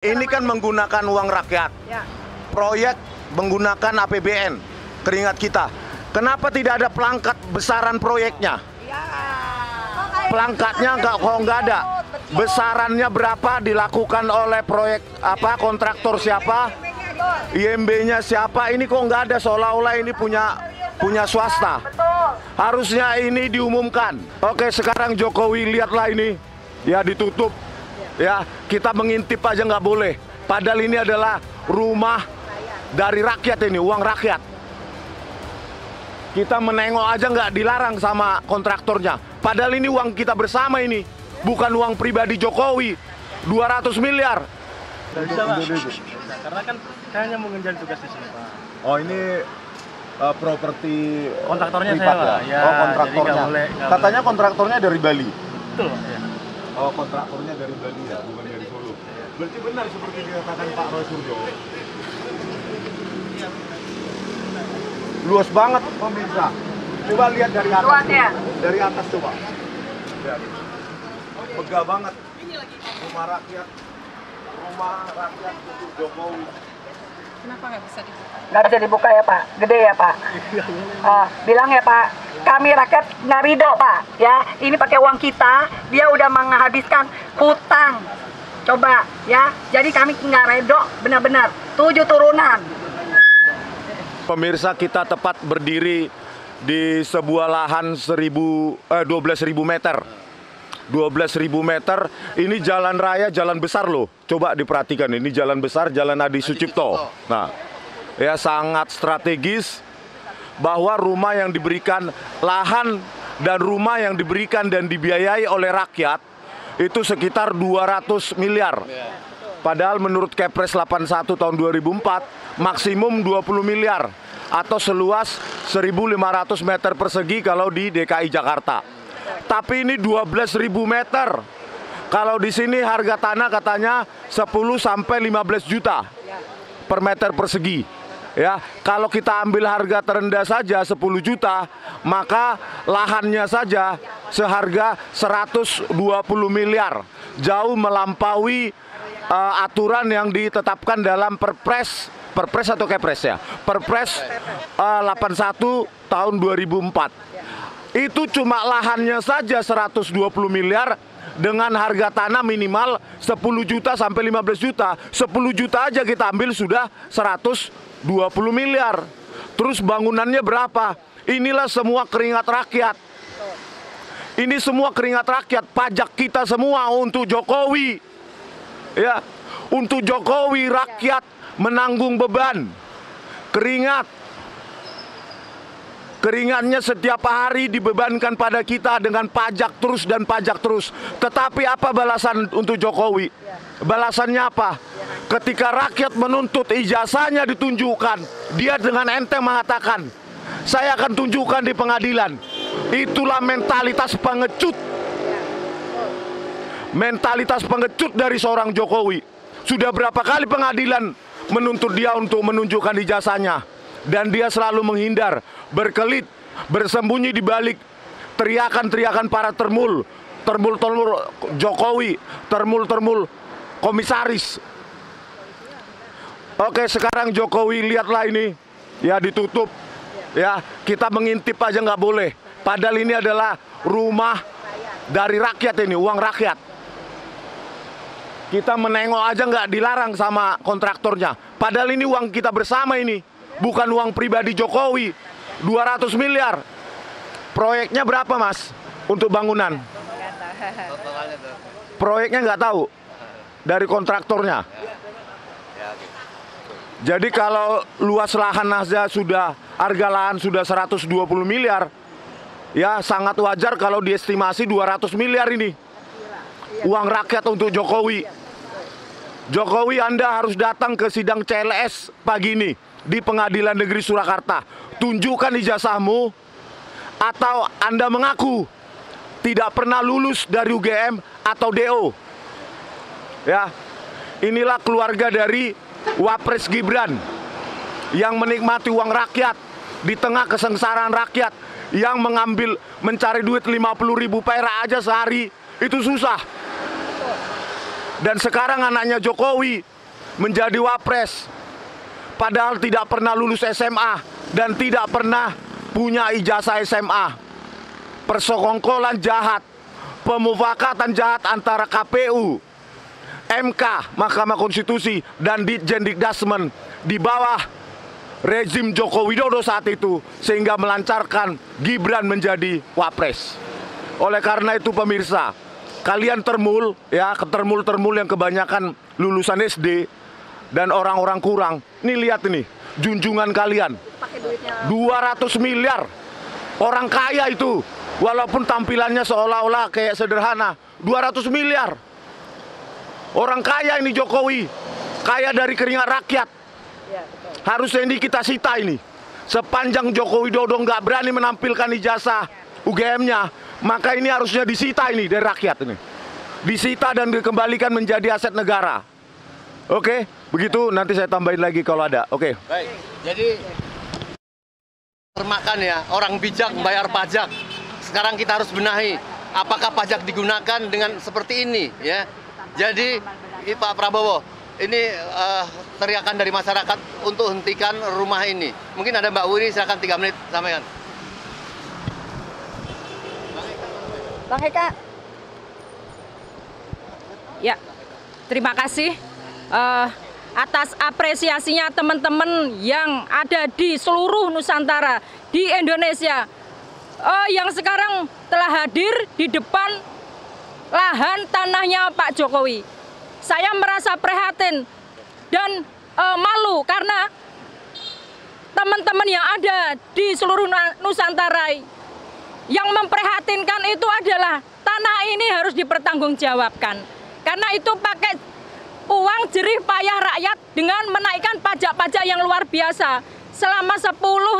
Ini kan menggunakan uang rakyat. Ya. Proyek menggunakan APBN, keringat kita. Kenapa tidak ada pelangkat besaran proyeknya? Ya. Pelangkatnya nggak ada. Besarannya berapa dilakukan oleh proyek apa, kontraktor siapa? IMB-nya siapa? Ini kok nggak ada, seolah-olah ini punya swasta. Harusnya ini diumumkan. Oke, sekarang Jokowi lihatlah ini. Ya, ditutup. Ya, kita mengintip aja nggak boleh. Padahal ini adalah rumah dari rakyat, ini uang rakyat. Kita menengok aja nggak dilarang sama kontraktornya. Padahal ini uang kita bersama ini, bukan uang pribadi Jokowi. 200 miliar. Bisa, Pak. Karena kan hanya mengejar tugas di sini, Pak. Oh, ini properti Kontraktornya privat, saya, Pak. Ya, oh, kontraktornya. jadi nggak boleh. Katanya kontraktornya dari Bali. Betul, Pak. Ya. Oh, kontraktornya dari Bali ya, bukan dari Solo. Berarti benar seperti dikatakan Pak Roy Suryo. Luas banget pemirsa. Coba lihat dari atas. Luas ya? Dari atas coba. Lihat. Megah banget. Rumah rakyat. Rumah rakyat untuk Jokowi. Kenapa nggak bisa dibuka? Nggak bisa dibuka ya Pak, gede ya Pak. Bilang ya Pak, kami rakyat nggak ridho Pak. Ya, ini pakai uang kita, dia udah menghabiskan hutang. Coba ya, jadi kami nggak ridho, benar-benar 7 turunan. Pemirsa, kita tepat berdiri di sebuah lahan 12.000 meter. 12.000 meter, ini jalan raya, jalan besar loh. Coba diperhatikan, ini jalan besar, Jalan Adi Sucipto. Nah, ya sangat strategis bahwa rumah yang diberikan, lahan dan rumah yang diberikan dan dibiayai oleh rakyat itu sekitar 200 miliar. Padahal menurut Kepres 81 tahun 2004 maksimum 20 miliar atau seluas 1.500 meter persegi kalau di DKI Jakarta. Tapi ini 12.000 meter. Kalau di sini harga tanah katanya 10 sampai 15 juta per meter persegi. Ya, kalau kita ambil harga terendah saja 10 juta, maka lahannya saja seharga 120 miliar. Jauh melampaui aturan yang ditetapkan dalam Perpres atau Kepres ya. Perpres 81 tahun 2004. Itu cuma lahannya saja 120 miliar dengan harga tanah minimal 10 juta sampai 15 juta. 10 juta aja kita ambil sudah 120 miliar. Terus bangunannya berapa? Inilah semua keringat rakyat. Ini semua keringat rakyat, pajak kita semua untuk Jokowi. Ya, untuk Jokowi rakyat menanggung beban. Keringatnya setiap hari dibebankan pada kita dengan pajak terus dan pajak terus. Tetapi apa balasan untuk Jokowi? Balasannya apa? Ketika rakyat menuntut ijazahnya ditunjukkan, dia dengan enteng mengatakan, saya akan tunjukkan di pengadilan. Itulah mentalitas pengecut. Mentalitas pengecut dari seorang Jokowi. Sudah berapa kali pengadilan menuntut dia untuk menunjukkan ijazahnya. Dan dia selalu menghindar, berkelit, bersembunyi di balik teriakan-teriakan para termul Jokowi, termul komisaris. Oke, sekarang Jokowi lihatlah ini, ya ditutup. Ya, kita mengintip aja nggak boleh. Padahal ini adalah rumah dari rakyat, ini uang rakyat. Kita menengok aja nggak dilarang sama kontraktornya. Padahal ini uang kita bersama ini. Bukan uang pribadi Jokowi. 200 miliar. Proyeknya berapa Mas untuk bangunan? Proyeknya nggak tahu dari kontraktornya. Jadi kalau luas lahan aja sudah, harga lahan sudah 120 miliar, ya sangat wajar kalau diestimasi 200 miliar ini. Uang rakyat untuk Jokowi. Jokowi, Anda harus datang ke sidang CLS pagi ini di Pengadilan Negeri Surakarta. Tunjukkan ijazahmu atau Anda mengaku tidak pernah lulus dari UGM atau DO. Ya, inilah keluarga dari Wapres Gibran yang menikmati uang rakyat di tengah kesengsaraan rakyat, yang mencari duit 50.000 perak aja sehari itu susah. Dan sekarang anaknya Jokowi menjadi wapres. Padahal tidak pernah lulus SMA dan tidak pernah punya ijazah SMA. Persekongkolan jahat, pemufakatan jahat antara KPU, MK, Mahkamah Konstitusi, dan Ditjen Dikdasmen di bawah rezim Joko Widodo saat itu, sehingga melancarkan Gibran menjadi wapres. Oleh karena itu pemirsa, kalian termul ya, termul yang kebanyakan lulusan SD dan orang-orang kurang. Nih lihat ini, junjungan kalian 200 miliar. Orang kaya itu, walaupun tampilannya seolah-olah kayak sederhana, 200 miliar. Orang kaya ini Jokowi, kaya dari keringat rakyat. Harusnya ini kita sita ini. Sepanjang Joko Widodo nggak berani menampilkan ijazah UGM-nya, maka ini harusnya disita ini dari rakyat ini. Disita dan dikembalikan menjadi aset negara. Oke, begitu nanti saya tambahin lagi kalau ada. Oke. Baik, jadi termakan ya, orang bijak membayar pajak. Sekarang kita harus benahi, apakah pajak digunakan dengan seperti ini ya. Jadi Pak Prabowo, ini teriakan dari masyarakat untuk hentikan rumah ini. Mungkin ada Mbak Wuri, silakan 3 menit sampaikan. Bang Eka. Ya, terima kasih atas apresiasinya teman-teman yang ada di seluruh Nusantara, di Indonesia, yang sekarang telah hadir di depan lahan tanahnya Pak Jokowi. Saya merasa prihatin dan malu karena teman-teman yang ada di seluruh Nusantara yang memprihatinkan itu adalah tanah ini harus dipertanggungjawabkan. Karena itu pakai uang jerih payah rakyat dengan menaikkan pajak-pajak yang luar biasa. Selama 10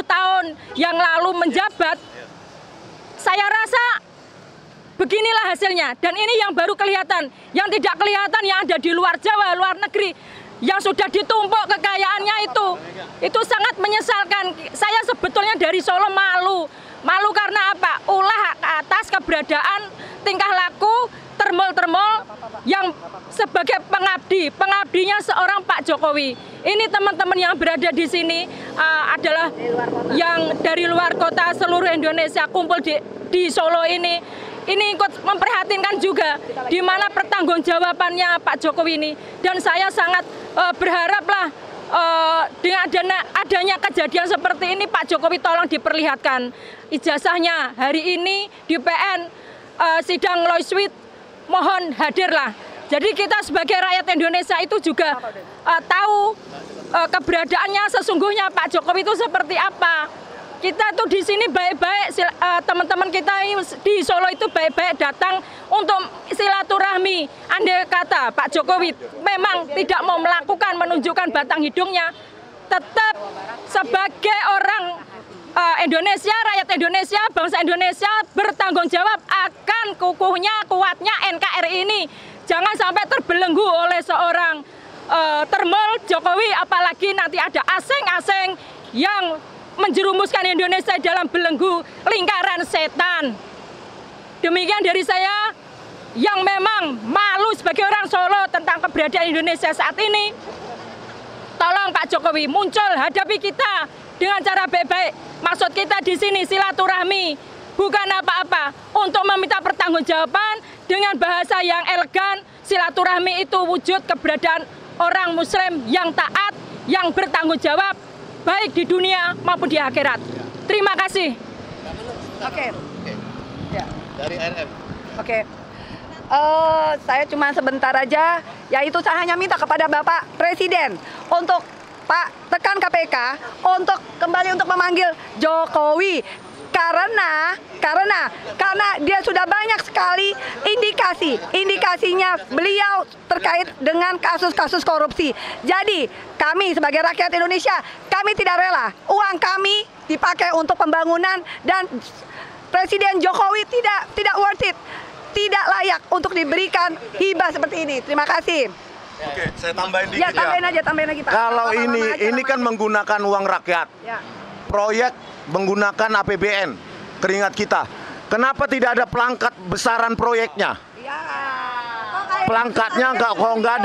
tahun yang lalu menjabat, saya rasa beginilah hasilnya. Dan ini yang baru kelihatan. Yang tidak kelihatan yang ada di luar Jawa, luar negeri, yang sudah ditumpuk kekayaannya itu sangat menyesalkan. Saya sebetulnya dari Solo malu. Malu karena apa? Ulah atas keberadaan tingkah laku termul-termul yang sebagai pengabdinya seorang Pak Jokowi. Ini teman-teman yang berada di sini adalah yang dari luar kota seluruh Indonesia kumpul di Solo ini. Ini ikut memprihatinkan juga di mana pertanggungjawabannya Pak Jokowi ini. Dan saya sangat berharaplah dengan adanya kejadian seperti ini Pak Jokowi tolong diperlihatkan ijazahnya hari ini di PN sidang Loiswit, mohon hadirlah. Jadi kita sebagai rakyat Indonesia itu juga tahu keberadaannya sesungguhnya Pak Jokowi itu seperti apa. Kita tuh di sini baik-baik, teman-teman kita di Solo itu baik-baik datang untuk silaturahmi. Andai kata Pak Jokowi memang tidak mau melakukan, menunjukkan batang hidungnya, tetap sebagai orang Indonesia, rakyat Indonesia, bangsa Indonesia bertanggung jawab akan kukuhnya, kuatnya NKRI ini. Jangan sampai terbelenggu oleh seorang termul Jokowi, apalagi nanti ada asing-asing yang menjerumuskan Indonesia dalam belenggu lingkaran setan. Demikian dari saya yang memang malu sebagai orang Solo tentang keberadaan Indonesia saat ini. Tolong Pak Jokowi muncul, hadapi kita dengan cara baik-baik. Maksud kita di sini silaturahmi, bukan apa-apa. Untuk meminta pertanggungjawaban dengan bahasa yang elegan. Silaturahmi itu wujud keberadaan orang Muslim yang taat, yang bertanggung jawab, baik di dunia maupun di akhirat. Terima kasih. Oke. Ya. Dari RM. Oke. Saya cuma sebentar aja, yaitu saya hanya minta kepada Bapak Presiden untuk Pak tekan KPK untuk kembali untuk memanggil Jokowi karena dia sudah banyak sekali indikasinya beliau terkait dengan kasus-kasus korupsi. Jadi kami sebagai rakyat Indonesia, kami tidak rela uang kami dipakai untuk pembangunan dan Presiden Jokowi tidak worth it, tidak layak untuk diberikan hibah seperti ini. Terima kasih. Oke, saya tambahin dikit Ya, tambahin lagi Pak. Kalau Lama-lama aja, ini kan menggunakan uang rakyat. Ya. Proyek menggunakan APBN, keringat kita. Kenapa tidak ada pelangkat besaran proyeknya? Ya. Kok kayak pelangkatnya nggak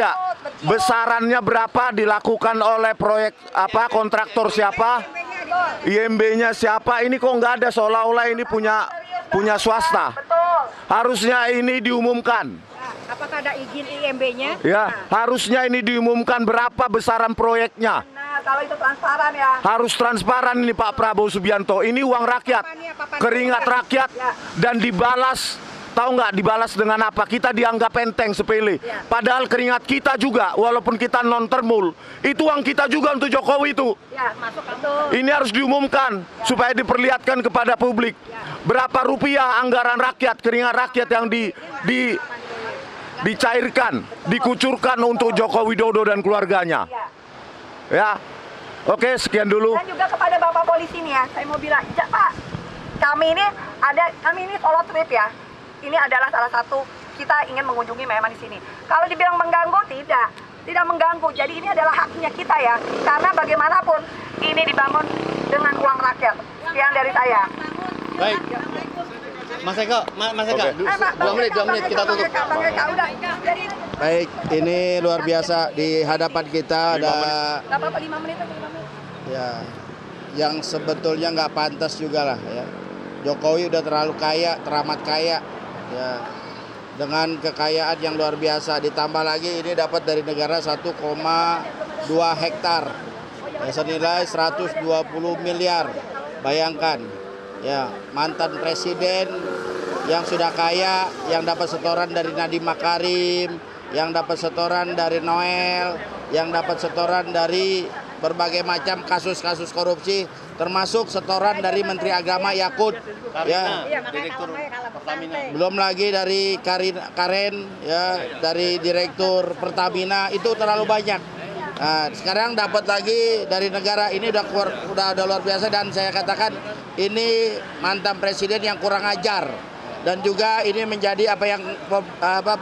ada. Besarannya berapa, dilakukan oleh proyek apa, kontraktor siapa, IMB-nya siapa, ini kok nggak ada, seolah-olah ini punya swasta. Harusnya ini diumumkan. Apakah ada izin IMB-nya? Ya, harusnya ini diumumkan berapa besaran proyeknya. Nah, kalau itu transparan ya. Harus transparan ini Pak Prabowo Subianto. Ini uang rakyat, keringat rakyat, dan dibalas. Tahu nggak dibalas dengan apa? Kita dianggap enteng, sepele. Padahal keringat kita juga, walaupun kita non termul, itu uang kita juga untuk Jokowi itu. Ya, masuk itu. Ini harus diumumkan supaya diperlihatkan kepada publik. Berapa rupiah anggaran rakyat, keringat rakyat yang dicairkan, dikucurkan untuk Joko Widodo dan keluarganya. Ya, oke, sekian dulu. Dan juga kepada Bapak polisi nih ya, saya mau bilang, Pak, kami ini solo trip ya. Ini adalah salah satu kita ingin mengunjungi memang di sini. Kalau dibilang mengganggu, tidak mengganggu. Jadi ini adalah haknya kita ya. Karena bagaimanapun ini dibangun dengan uang rakyat. Sekian dari saya. Baik. Mas Eko, Oke. 2 menit kita tutup. Baik, ini luar biasa di hadapan kita ada Gak apa-apa, 5 menit atau 5 menit. ya yang sebetulnya nggak pantas juga lah ya. Jokowi udah terlalu kaya, teramat kaya ya, dengan kekayaan yang luar biasa, ditambah lagi ini dapat dari negara 1,2 hektar ya, senilai 120 miliar. Bayangkan ya, mantan presiden yang sudah kaya, yang dapat setoran dari Nadiem Makarim, yang dapat setoran dari Noel, yang dapat setoran dari berbagai macam kasus-kasus korupsi, termasuk setoran dari Menteri Agama Yakut, ya, Direktur Pertamina. belum lagi dari Karen, ya, dari Direktur Pertamina, itu terlalu banyak. Nah, sekarang dapat lagi dari negara ini udah luar biasa, dan saya katakan ini mantan presiden yang kurang ajar, dan juga ini menjadi apa yang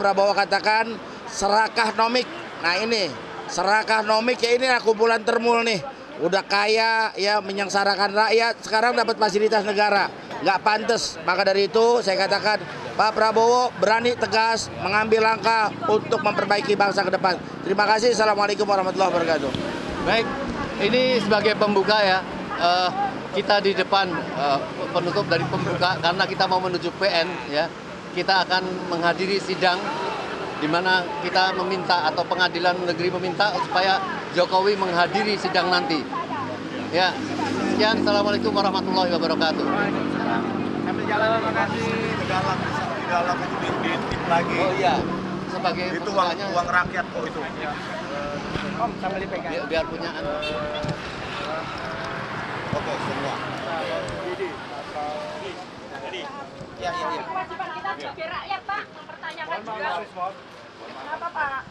Prabowo katakan serakah nomik. Nah ini serakah nomik ya, ini kumpulan termul nih, udah kaya ya, menyengsarakan rakyat, sekarang dapat fasilitas negara, nggak pantas. Maka dari itu saya katakan Pak Prabowo berani tegas mengambil langkah untuk memperbaiki bangsa ke depan. Terima kasih. Assalamualaikum warahmatullahi wabarakatuh. Baik, ini sebagai pembuka ya, kita di depan penutup dari pembuka karena kita mau menuju PN ya. Kita akan menghadiri sidang di mana kita meminta atau pengadilan negeri meminta supaya Jokowi menghadiri sidang nanti. Ya, sekian. Assalamualaikum warahmatullahi wabarakatuh. Ambil jalan, makasih. Di dalam itu diintip lagi. Oh iya, sebagai Itu pembukanya, uang rakyat kok itu. Om, sambil dipegang. biar punya Oke, semua. Ya. Kewajiban kita sebagai rakyat, Pak, mempertanyakan juga. Kenapa Pak?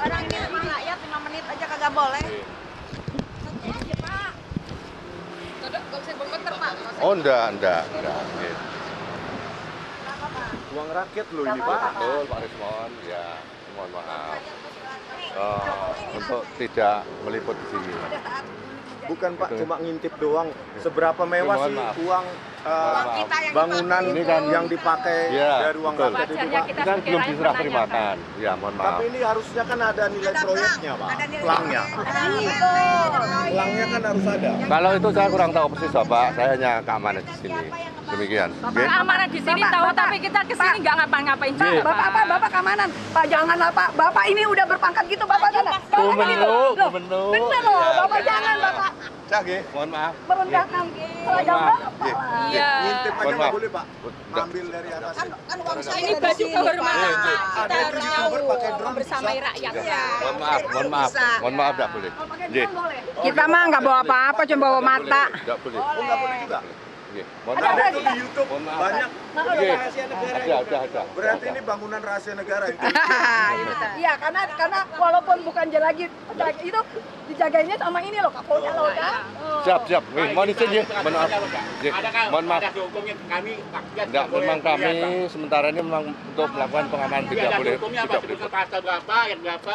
Orang ini rakyat 5 menit aja kagak boleh. Oh, enggak. Uang rakyat loh ini, Pak. Betul, Pak Rismon. Ya, mohon maaf untuk tidak meliput di sini. Bukan Pak, cuma ngintip doang. Seberapa mewah Mohon sih maaf. uang kita yang bangunan Ini kan- yang dipakai Ya, dari uang betul. rakyat itu, Wajarnya Pak? kita Ini kan sebagai belum rakyat diserah menanyakan. terimakan. Ya, mohon maaf. Tapi ini harusnya kan ada nilai Ada proyeknya, Pak. ada nilai Pelangnya. Pelangnya kan harus ada. Kalau itu saya kurang tahu persis, Bapak. Saya hanya keamanan di sini. Demikian. Oke? Keamanan di sini tahu, tapi kita ke sini nggak ngapa-ngapain juga, Pak. Bapak keamanan. Pak janganlah Pak. Bapak ini udah berpangkat gitu Bapak sana. Gubernur. Bener loh, Bapak jangan Bapak Cage, Mohon maaf. merendahkan seragam Bapak. Iya. ngintip aja Mohon nggak maaf. boleh, Pak. Ambil dari atas. Kan uang saya Ini ada di baju sini, kehormatan, Pak. Pak. Kita Ada harus yang tahu youtuber pakai drone membersamai bisa. rakyat. Iya. Mohon maaf. Bisa. Mohon maaf, tidak boleh. Nggih. Kita mah nggak bawa apa-apa, cuma bawa mata. Tidak boleh. Oh, nggak boleh juga. Nggih. Mohon Ada maaf. itu di YouTube Mohon maaf. banyak. Nggih. Ada. Berarti ini bangunan rahasia negara itu. Iya, karena walaupun bukan lagi itu dijagainya sama ini loh Kapolda loh ya. Siap. Nggih, mohon izin nggih. Mohon maaf. Nggih. Mohon maaf. Tidak, memang kami sementara ini memang untuk melakukan pengamanan tidak boleh. Pasal berapa, ayat berapa?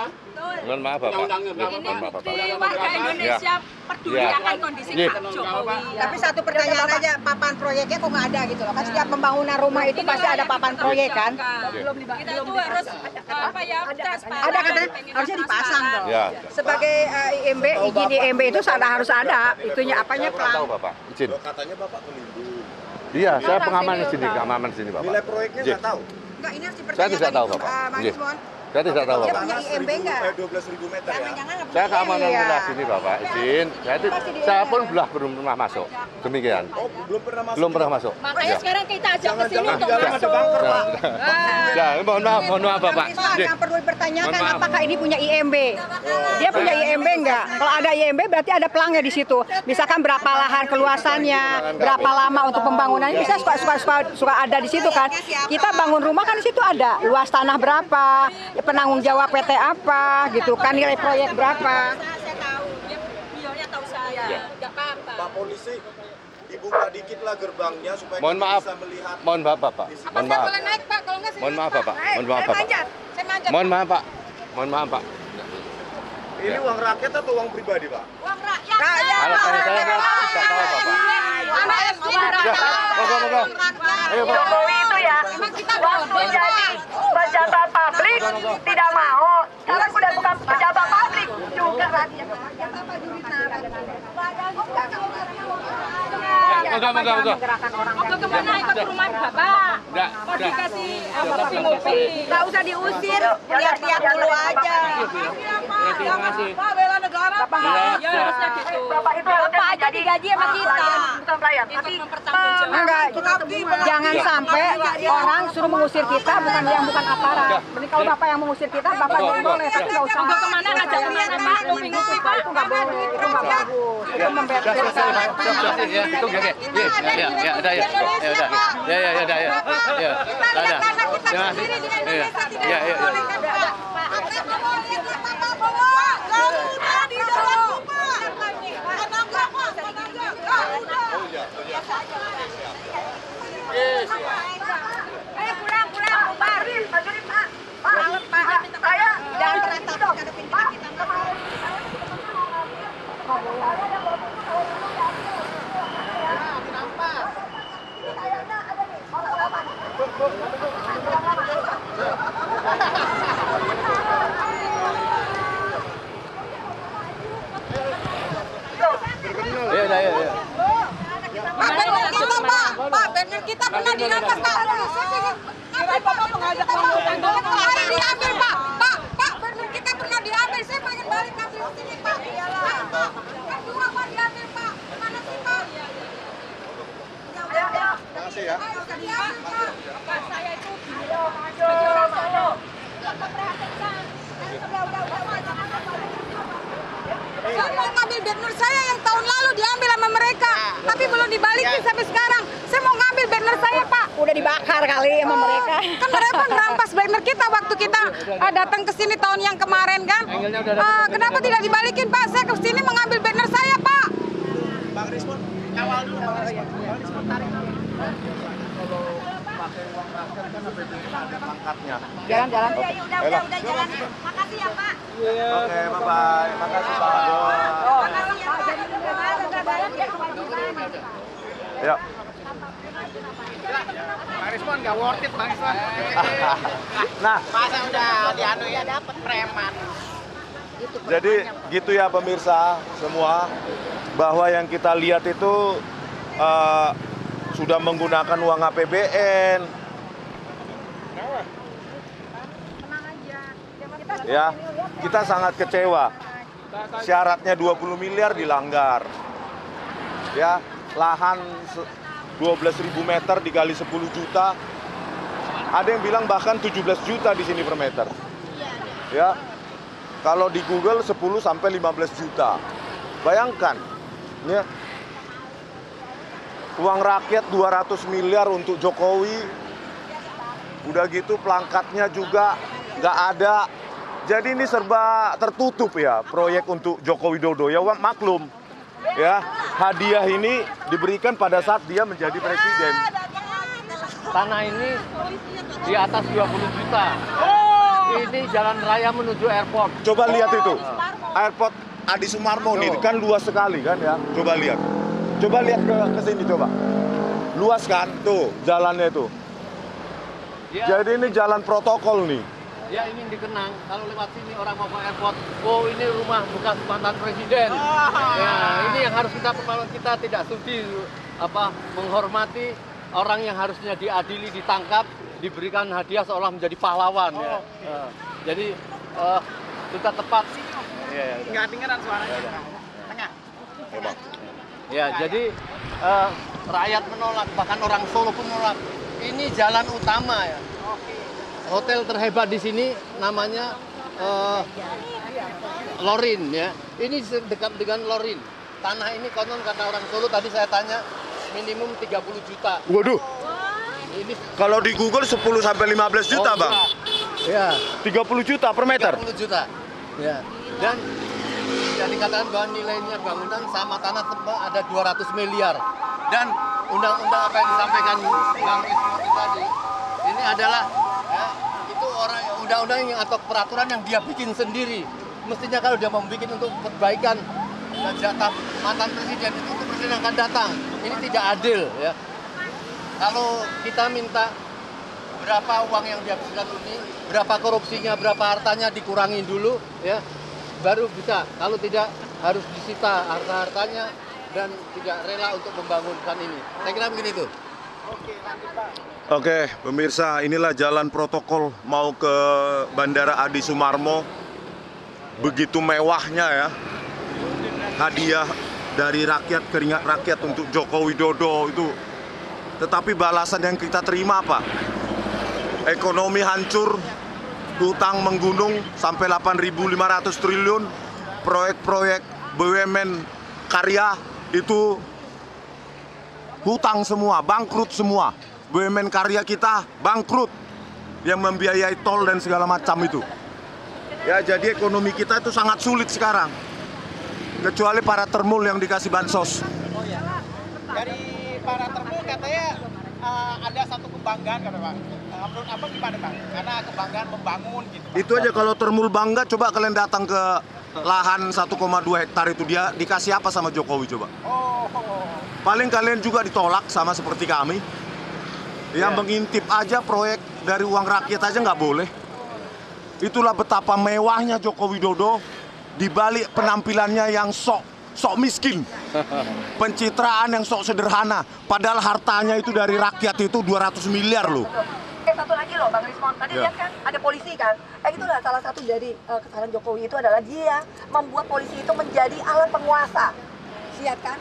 Mohon maaf Bapak. Ini bukti warga Indonesia peduli akan kondisi Pak Jokowi. Tapi satu pertanyaan aja, papan proyeknya kok nggak ada gitu loh? Kan setiap pembangunan rumah itu pasti ada papan proyek kan? Kita itu harus apa ya, transparan. Ada katanya harusnya dipasang dong. Ya. Sebagai IMB, izin IMB itu harus ada itunya apanya Tahu pelang. Bapak, izin. Katanya Bapak pelindung. Iya, saya pengaman di sini, keamanan sini Bapak. Nilai proyeknya Izin. nggak tahu. Enggak, ini harus Saya dipertanyakan. tidak tahu itu, Bapak. Mas Izin. Ismon. Saya tidak tahu Dia Bapak. punya IMB enggak? 12.000 meter ya. Jangan-jangan nggak Saya punya keamanan IMB. wilayah sini Bapak, izin. Saya pun belum pernah masuk. Demikian. Oh, belum pernah masuk. Belum pernah masuk. Makanya Ya. sekarang kita ajak ke sini Jangan-jangan untuk di dalam masuk. ada bunker, Pak. Ya, mohon maaf Bapak. Mas Ismon, Izin. yang perlu dipertanyakan Mohon maaf. apakah ini punya IMB? Dia punya IMB enggak? Kalau ada IMB berarti ada pelangnya di situ. Misalkan berapa lahan keluasannya, berapa lama untuk pembangunannya, bisa suka ada di situ kan. Kita bangun rumah kan di situ ada luas tanah berapa, penanggung jawab PT apa gitu kan, nilai proyek berapa. Saya tahu, beliaunya tahu saya, nggak apa-apa. Pak polisi, dibuka dikit lah gerbangnya supaya Mohon kita maaf. bisa melihat. Mohon maaf Bapak. Mohon maaf. Boleh naik Pak, kalau enggak Mohon maaf Bapak. Mohon maaf Saya Bapak. manjat. Saya manjat. Mohon maaf Pak. Mohon maaf Pak. Ini uang rakyat atau uang pribadi, Pak? Uang rakyat. Kalau saya tidak tahu Bapak. Moga. Ayo Pak. Jokowi itu ya, waktu jadi pejabat publik tidak mau. Sekarang udah bukan pejabat publik juga rakyat. Moga. Mau kemana ikut rumah Bapak? Enggak, Mau dikasih mobil. Nggak usah diusir, lihat-lihat dulu aja. Terima kasih. Pak bela negara, Pak. Ya harusnya gitu. Bapak itu harusnya Bapak aja digaji sama kita. bukan pelayan, Ikut tapi mempertanggungjawabkan. Enggak, jangan sampai orang suruh mengusir kita bukan aparat. Mending kalau Bapak yang mengusir kita, Bapak yang boleh, tapi nggak usah. Mau kemana ngajak kemana Pak? Nguping-nguping Pak. Itu nggak boleh, itu nggak bagus. Itu membereskan. Ya, itu udah ya. Ya, udah ya. Ya udah. Ya. Ada. Terima kasih. Ya. pulang, bubar. Pak, saya Jangan pernah takut ngadepin kita. Ya. Pak, banner kita, Pak. Pak, banner kita pernah dirampas, Pak. Kira Bapak mengajak hari diambil, Pak. Pak, banner kita pernah diambil. Saya pengen balik ngambil di sini, Pak. Pak, kan dua Pak diambil, Pak. Mana sih, Pak? Terima kasih ya. Ayo, usah diambil, Pak. Bapak saya itu sebagai orang Solo. Saya mau ngambil banner saya yang tahun lalu diambil sama mereka, tapi belum dibalikin sampai sekarang. Saya mau ngambil banner saya, Pak. Udah dibakar kali sama mereka. Kan mereka merampas banner kita waktu kita datang ke sini tahun yang kemarin kan. Kenapa tidak dibalikin, Pak? Saya ke sini mengambil banner saya, Pak. Bang Rismon, kawal dulu Bang Rismon. Kalau pakai uang rakyat kan ada pangkatnya. Jalan-jalan. udah jalan. Makasih ya, Pak. Oke, bye-bye. Makasih Pak. Ya. Bang Rismon nggak worth it, Bang Rismon. Nah, Masa udah dianu ya dapat preman. jadi gitu ya pemirsa semua, bahwa yang kita lihat itu sudah menggunakan uang APBN. Ya, kita sangat kecewa. Syaratnya 20 miliar dilanggar. Ya, lahan 12.000 meter dikali 10 juta. Ada yang bilang bahkan 17 juta di sini per meter. Ya. Kalau di Google 10 sampai 15 juta. Bayangkan, ya. Uang rakyat 200 miliar untuk Jokowi. Udah gitu pelangkatnya juga nggak ada. Jadi ini serba tertutup ya proyek untuk Joko Widodo. Ya maklum, ya hadiah ini diberikan pada saat dia menjadi presiden. Tanah ini di atas 20 juta. Ini jalan raya menuju airport. Coba lihat itu. Airport Adi Sumarmo nih kan luas sekali kan ya. Coba lihat. Coba lihat ke sini coba. Luas kan? Tuh, jalannya tuh. Ya. Jadi ini jalan protokol nih. Dia ingin dikenang kalau lewat sini orang mau ke airport. Oh, ini rumah bekas mantan presiden. Ya, ini yang harus kita tidak sudi menghormati orang yang harusnya diadili, ditangkap, diberikan hadiah seolah menjadi pahlawan ya. Jadi sudah tepat. Nggak dengeran suaranya. Tengah. Ya, jadi rakyat menolak, bahkan orang Solo pun menolak. Ini jalan utama ya. Hotel terhebat di sini namanya Lorin ya. Ini dekat dengan Lorin. Tanah ini konon kata orang Solo tadi saya tanya minimum 30 juta. Waduh. Ini Kalau di Google 10 sampai 15 juta, Bang. Ya, 30 juta per meter. 30 juta. Ya. Dan yang dikatakan bahwa nilainya bangunan sama tanah tebal ada 200 miliar. Dan undang-undang apa yang disampaikan Bang Ismoti tadi, ini adalah ya, itu orang undang-undang yang atau peraturan yang dia bikin sendiri. Mestinya kalau dia membuat untuk perbaikan jatah mantan presiden itu untuk presiden yang akan datang. Ini tidak adil ya. Kalau kita minta berapa uang yang dihabiskan ini, berapa korupsinya, berapa hartanya dikurangi dulu ya, baru bisa. Kalau tidak harus disita harta-hartanya dan tidak rela untuk membangunkan ini. Saya kira begitu. Oke, pemirsa, inilah jalan protokol mau ke Bandara Adi Sumarmo. Begitu mewahnya ya. Hadiah dari rakyat, keringat rakyat untuk Joko Widodo itu. Tetapi balasan yang kita terima apa? Ekonomi hancur, hutang menggunung sampai 8.500 triliun, proyek-proyek BUMN karya itu hutang semua, bangkrut semua. BUMN karya kita bangkrut yang membiayai tol dan segala macam itu. Ya, jadi ekonomi kita itu sangat sulit sekarang. Kecuali para termul yang dikasih bansos. Oh ya. Dari para termul katanya ada satu kebanggaan kata Bang. Menurut Abang gimana Bang? Karena kebanggaan membangun gitu. Bang. Itu aja kalau termul bangga, coba kalian datang ke lahan 1,2 hektar itu, dia dikasih apa sama Jokowi coba? Paling kalian juga ditolak sama seperti kami. Yang mengintip aja proyek dari uang rakyat aja nggak boleh. Itulah betapa mewahnya Joko Widodo di balik penampilannya yang sok miskin. Pencitraan yang sok sederhana. Padahal hartanya itu dari rakyat itu 200 miliar loh. Satu lagi loh Bang Rismon, tadi lihat kan ada polisi kan. Itulah salah satu dari kesalahan Jokowi itu adalah dia membuat polisi itu menjadi alat penguasa. Lihat kan,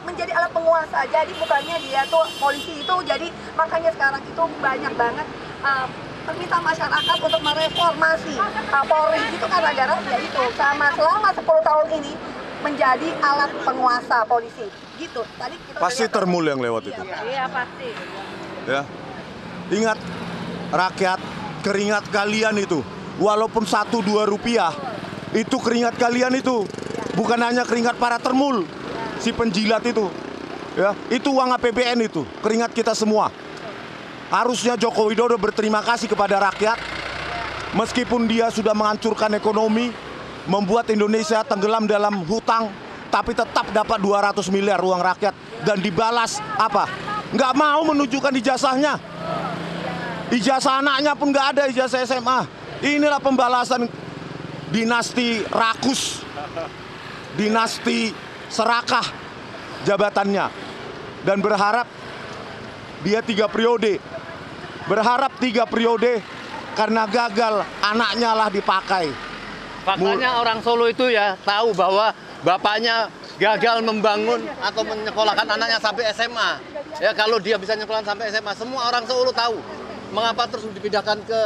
menjadi alat penguasa. Jadi bukannya dia tuh polisi itu, jadi makanya sekarang itu banyak banget permintaan masyarakat untuk mereformasi Polri itu kan gara-gara ya itu selama 10 tahun ini menjadi alat penguasa polisi. Gitu. Tadi kita pasti termul yang lewat itu. Iya pasti. Ya. Ingat rakyat, keringat kalian itu walaupun 1-2 rupiah itu keringat kalian itu bukan hanya keringat para termul, si penjilat itu. Ya, itu uang APBN itu, keringat kita semua. Harusnya Joko Widodo berterima kasih kepada rakyat. Meskipun dia sudah menghancurkan ekonomi, membuat Indonesia tenggelam dalam hutang, tapi tetap dapat 200 miliar uang rakyat. Dan dibalas apa? Nggak mau menunjukkan ijazahnya. Ijazah anaknya pun nggak ada, ijazah SMA. Inilah pembalasan dinasti rakus, dinasti serakah jabatannya. Dan berharap dia 3 periode. Berharap 3 periode karena gagal anaknya lah dipakai. Faktanya orang Solo itu ya tahu bahwa bapaknya gagal membangun atau menyekolahkan anaknya sampai SMA. Ya kalau dia bisa nyekolahkan sampai SMA, semua orang Solo tahu. Mengapa terus dipindahkan ke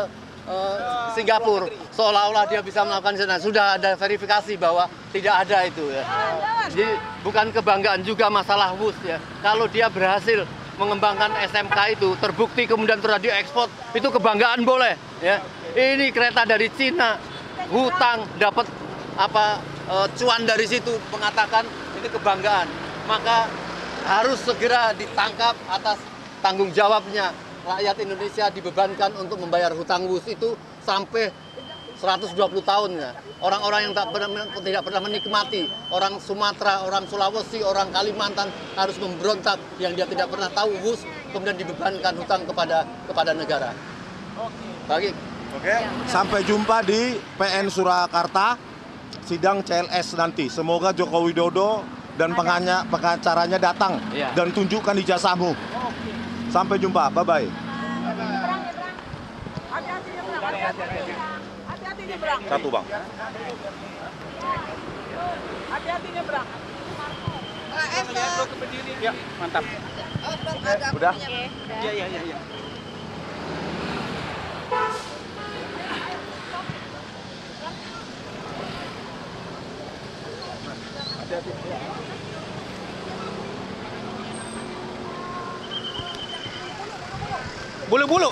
Singapura? Seolah-olah dia bisa melakukan di sana. Sudah ada verifikasi bahwa tidak ada itu ya. Jadi bukan kebanggaan juga masalah WUS ya. Kalau dia berhasil mengembangkan SMK itu terbukti kemudian sudah diekspor, itu kebanggaan boleh ya. Ini kereta dari Cina, hutang dapat cuan dari situ, mengatakan ini kebanggaan. Maka harus segera ditangkap atas tanggung jawabnya. Rakyat Indonesia dibebankan untuk membayar hutang WUS itu sampai 120 tahun ya. Orang-orang yang tidak pernah menikmati, orang Sumatera, orang Sulawesi, orang Kalimantan harus memberontak yang dia tidak pernah tahu, kemudian dibebankan hutang kepada negara. Oke. Sampai jumpa di PN Surakarta, sidang CLS nanti. Semoga Joko Widodo dan pengacaranya datang dan tunjukkan ijazahmu. Sampai jumpa, bye-bye. Hati-hati nyebrang. Satu, Bang. Hati-hati nyebrang. Ya, mantap. Udah? Iya. Bulu-bulu.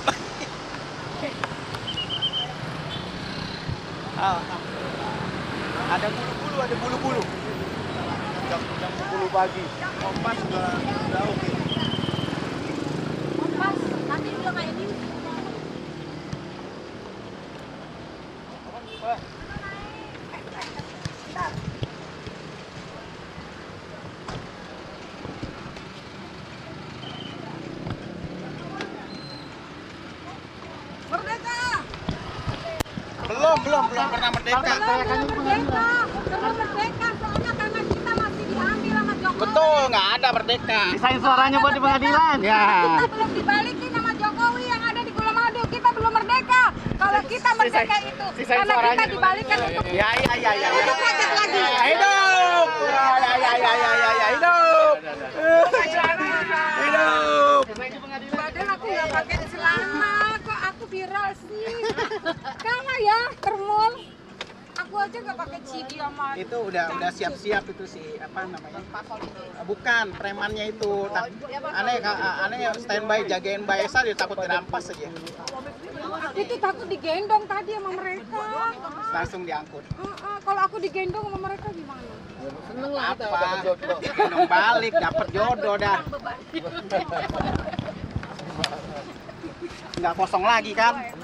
Ada bulu-bulu. Jam 10 pagi. Kompas udah oke. Kompas, nanti juga kayak ini. Merdeka! Belum pernah merdeka. Belum merdeka, soalnya karena kita masih diambil sama Jokowi. Betul, nggak ada merdeka. Desain suaranya buat di pengadilan. Ya. Kita belum dibalikin sama Jokowi yang ada di Gulomadu. Kita belum merdeka. Kalau kita merdeka itu karena kita dibalikan untuk Ya. hidup rakyat lagi. Hidup. Ya, hidup. Hidup. Padahal aku nggak pakai celana, kok aku viral sih. Kalah ya, termul. Aku aja nggak pakai cidi sama. Itu udah siap-siap itu sih, apa namanya? Bukan premannya itu. Aneh standby jagain Mbak Esa, dia takut dirampas aja. Aku tuh takut digendong tadi sama mereka. Langsung diangkut. Kalau aku digendong sama mereka gimana? Seneng lah apa? Gendong balik, dapet jodoh dah. Nggak kosong lagi kan?